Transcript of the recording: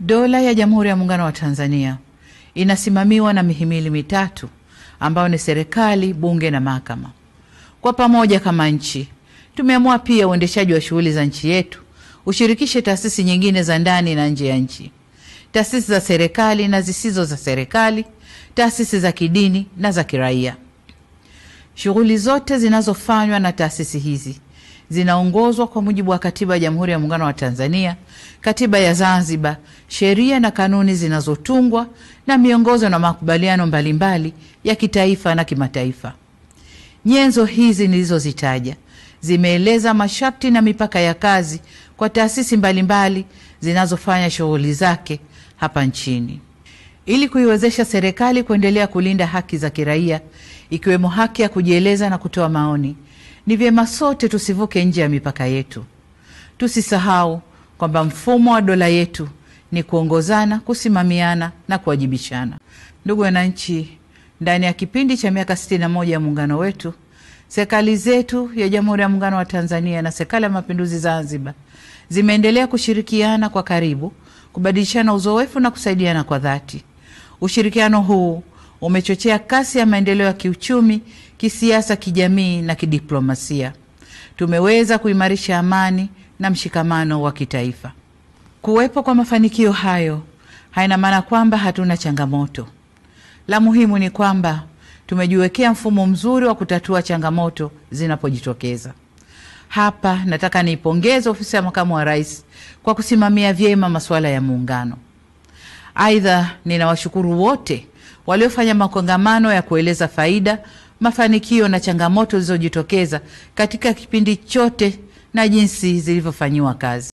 Dola ya Jamhuri ya Muungano wa Tanzania inasimamiwa na mihimili mitatu ambayo ni serikali, bunge na mahakama. Kwa pamoja kama nchi, tumeamua pia uendeshaji wa shughuli za nchi yetu ushirikishe taasisi nyingine za ndani na nje ya nchi, taasisi za serikali na zisizo za serikali, taasisi za kidini na za kiraia. Shughuli zote zinazofanywa na taasisi hizi zinaongozwa kwa mujibu wa Katiba ya Jamhuri ya Muungano wa Tanzania, Katiba ya Zanzibar, sheria na kanuni zinazotungwa na miongozo na makubaliano mbalimbali ya kitaifa na kimataifa. Nyenzo hizi nilizozitaja zimeeleza masharti na mipaka ya kazi kwa taasisi mbalimbali zinazofanya shughuli zake hapa nchini. Ili kuiwezesha serikali kuendelea kulinda haki za kiraia, ikiwemo haki ya kujieleza na kutoa maoni, ni vyema sote tusivuke nje ya mipaka yetu. Tusisahau kwamba mfumo wa dola yetu ni kuongozana, kusimamiana na kuwajibishana. Ndugu wananchi, ndani ya kipindi cha miaka 61 ya muungano wetu, serikali zetu ya Jamhuri ya Muungano wa Tanzania na Serikali ya Mapinduzi Zanzibar zimeendelea kushirikiana kwa karibu, kubadilishana uzoefu na kusaidiana kwa dhati. Ushirikiano huu umechochea kasi ya maendeleo ya kiuchumi, kisiasa, kijamii na kidiplomasia. Tumeweza kuimarisha amani na mshikamano wa kitaifa. Kuwepo kwa mafanikio hayo haina maana kwamba hatuna changamoto. La muhimu ni kwamba tumejiwekea mfumo mzuri wa kutatua changamoto zinapojitokeza. Hapa nataka niipongeze Ofisi ya Makamu wa Rais kwa kusimamia vyema masuala ya muungano. Aidha, ninawashukuru wote waliofanya makongamano ya kueleza faida, mafanikio na changamoto zilizojitokeza katika kipindi chote na jinsi zilivyofanyiwa kazi.